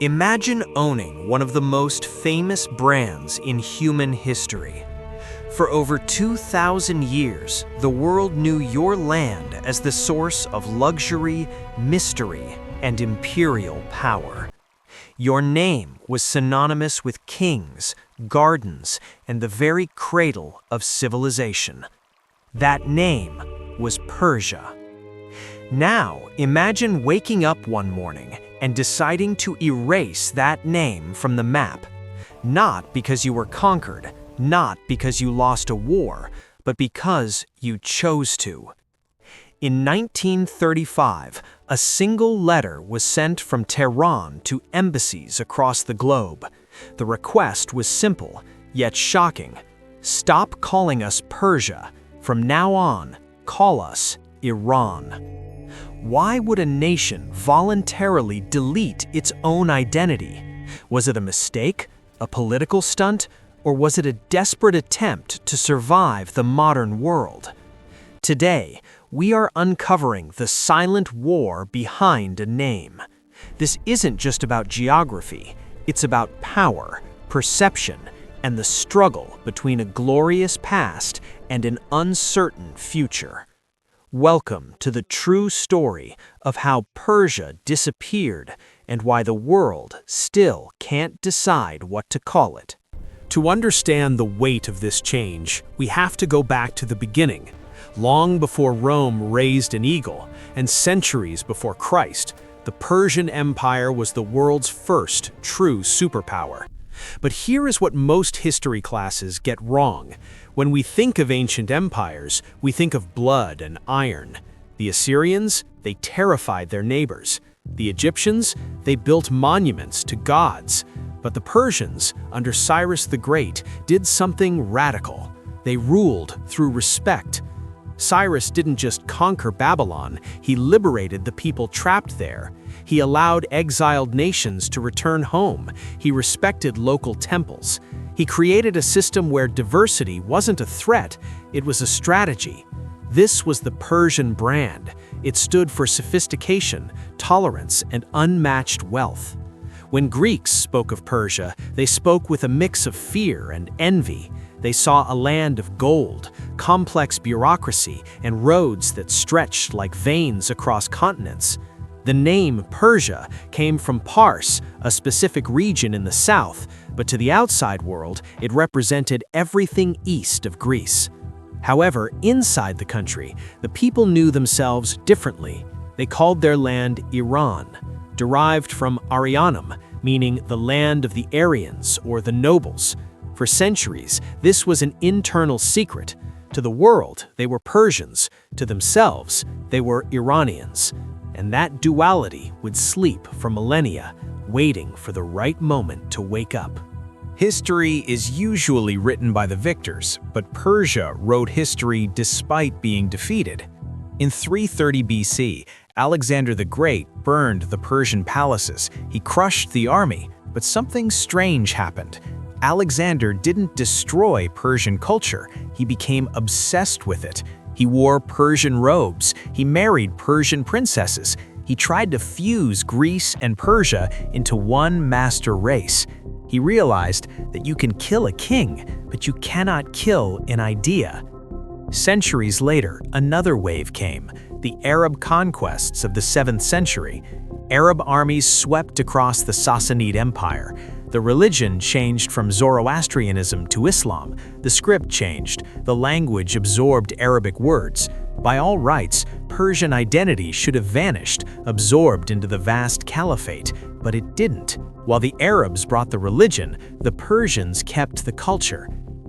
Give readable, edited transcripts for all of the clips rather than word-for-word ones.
Imagine owning one of the most famous brands in human history. For over 2,000 years, the world knew your land as the source of luxury, mystery, and imperial power. Your name was synonymous with kings, gardens, and the very cradle of civilization. That name was Persia. Now, imagine waking up one morning and deciding to erase that name from the map. Not because you were conquered, not because you lost a war, but because you chose to. In 1935, a single letter was sent from Tehran to embassies across the globe. The request was simple, yet shocking. Stop calling us Persia. From now on, call us Iran. Why would a nation voluntarily delete its own identity? Was it a mistake, a political stunt, or was it a desperate attempt to survive the modern world? Today, we are uncovering the silent war behind a name. This isn't just about geography, it's about power, perception, and the struggle between a glorious past and an uncertain future. Welcome to the true story of how Persia disappeared and why the world still can't decide what to call it. To understand the weight of this change, we have to go back to the beginning, long before Rome raised an eagle, and centuries before Christ. The Persian Empire was the world's first true superpower. But here is what most history classes get wrong. When we think of ancient empires, we think of blood and iron. The Assyrians, they terrified their neighbors. The Egyptians, they built monuments to gods. But the Persians, under Cyrus the Great, did something radical. They ruled through respect. Cyrus didn't just conquer Babylon, he liberated the people trapped there. He allowed exiled nations to return home. He respected local temples. He created a system where diversity wasn't a threat, it was a strategy. This was the Persian brand. It stood for sophistication, tolerance, and unmatched wealth. When Greeks spoke of Persia, they spoke with a mix of fear and envy. They saw a land of gold, complex bureaucracy, and roads that stretched like veins across continents. The name Persia came from Pars, a specific region in the south, but to the outside world, it represented everything east of Greece. However, inside the country, the people knew themselves differently. They called their land Iran, derived from Arianum, meaning the land of the Aryans or the nobles. For centuries, this was an internal secret. To the world, they were Persians. To themselves, they were Iranians. And that duality would sleep for millennia, waiting for the right moment to wake up. History is usually written by the victors, but Persia wrote history despite being defeated. In 330 BC, Alexander the Great burned the Persian palaces. He crushed the army, but something strange happened. Alexander didn't destroy Persian culture, he became obsessed with it. He wore Persian robes, he married Persian princesses, he tried to fuse Greece and Persia into one master race. He realized that you can kill a king, but you cannot kill an idea. Centuries later, another wave came, the Arab conquests of the 7th century. Arab armies swept across the Sassanid Empire. The religion changed from Zoroastrianism to Islam. The script changed. The language absorbed Arabic words. By all rights, Persian identity should have vanished, absorbed into the vast caliphate, but it didn't. While the Arabs brought the religion, the Persians kept the culture.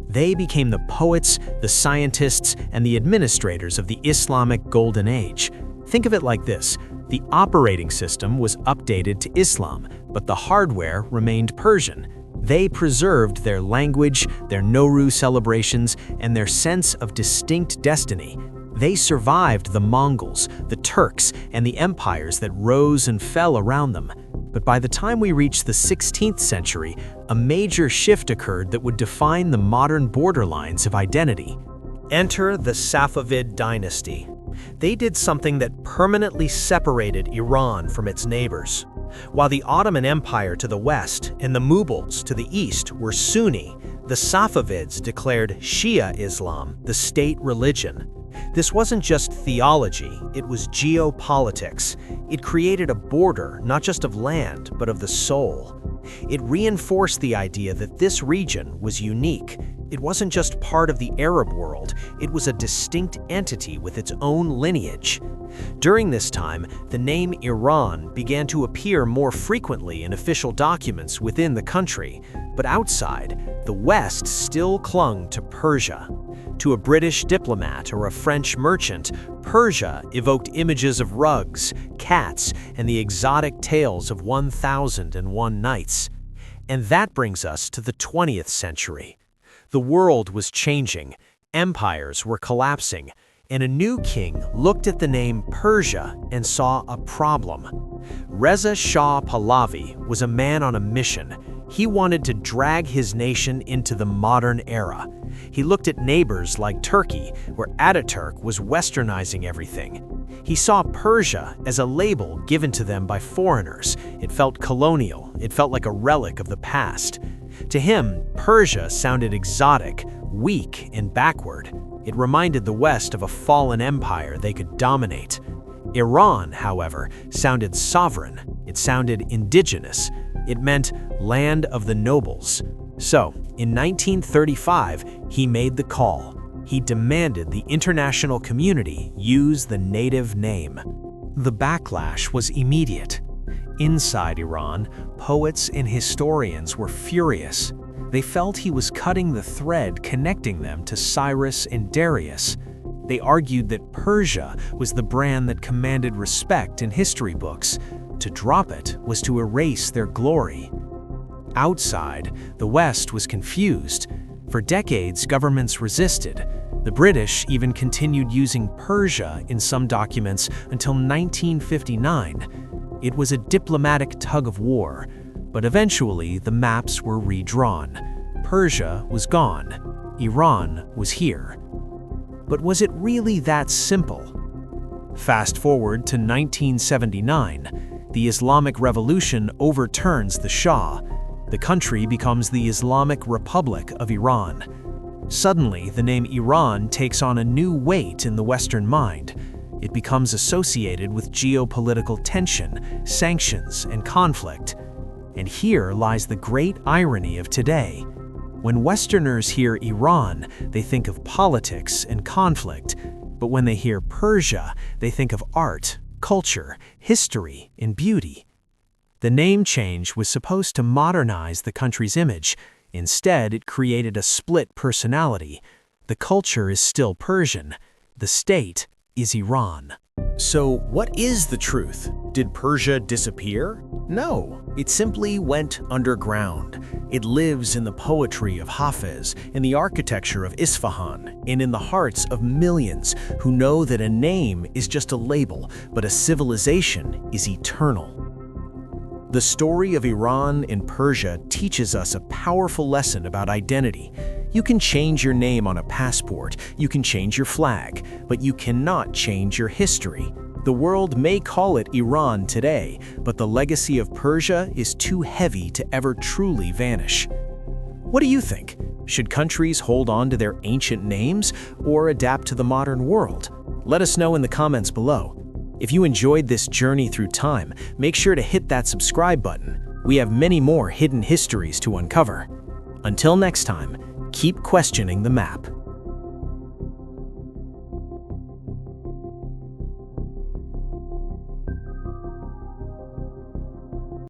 They became the poets, the scientists, and the administrators of the Islamic Golden Age. Think of it like this. The operating system was updated to Islam, but the hardware remained Persian. They preserved their language, their Nowruz celebrations, and their sense of distinct destiny. They survived the Mongols, the Turks, and the empires that rose and fell around them. But by the time we reached the 16th century, a major shift occurred that would define the modern borderlines of identity. Enter the Safavid dynasty. They did something that permanently separated Iran from its neighbors. While the Ottoman Empire to the west and the Mughals to the east were Sunni, the Safavids declared Shia Islam the state religion. This wasn't just theology, it was geopolitics. It created a border not just of land, but of the soul. It reinforced the idea that this region was unique. It wasn't just part of the Arab world, it was a distinct entity with its own lineage. During this time, the name Iran began to appear more frequently in official documents within the country, but outside, the West still clung to Persia. To a British diplomat or a French merchant, Persia evoked images of rugs, cats, and the exotic tales of 1001 Nights. And that brings us to the 20th century. The world was changing, empires were collapsing, and a new king looked at the name Persia and saw a problem. Reza Shah Pahlavi was a man on a mission. He wanted to drag his nation into the modern era. He looked at neighbors like Turkey, where Ataturk was westernizing everything. He saw Persia as a label given to them by foreigners. It felt colonial. It felt like a relic of the past. To him, Persia sounded exotic, weak, and backward. It reminded the West of a fallen empire they could dominate. Iran, however, sounded sovereign. It sounded indigenous. It meant land of the nobles. So, in 1935, he made the call. He demanded the international community use the native name. The backlash was immediate. Inside Iran, poets and historians were furious. They felt he was cutting the thread connecting them to Cyrus and Darius. They argued that Persia was the brand that commanded respect in history books. To drop it was to erase their glory. Outside, the West was confused. For decades, governments resisted. The British even continued using Persia in some documents until 1959. It was a diplomatic tug-of-war, but eventually the maps were redrawn. Persia was gone. Iran was here. But was it really that simple? Fast forward to 1979. The Islamic Revolution overturns the Shah. The country becomes the Islamic Republic of Iran. Suddenly, the name Iran takes on a new weight in the Western mind. It becomes associated with geopolitical tension, sanctions, and conflict. And here lies the great irony of today. When Westerners hear Iran, they think of politics and conflict. But when they hear Persia, they think of art, culture, history, and beauty. The name change was supposed to modernize the country's image. Instead, it created a split personality. The culture is still Persian. The state is Iran. So, what is the truth? Did Persia disappear? No, it simply went underground. It lives in the poetry of Hafez, in the architecture of Isfahan, and in the hearts of millions who know that a name is just a label, but a civilization is eternal. The story of Iran and Persia teaches us a powerful lesson about identity. You can change your name on a passport, you can change your flag, but you cannot change your history. The world may call it Iran today, but the legacy of Persia is too heavy to ever truly vanish. What do you think? Should countries hold on to their ancient names or adapt to the modern world? Let us know in the comments below. If you enjoyed this journey through time, make sure to hit that subscribe button. We have many more hidden histories to uncover. Until next time, keep questioning the map.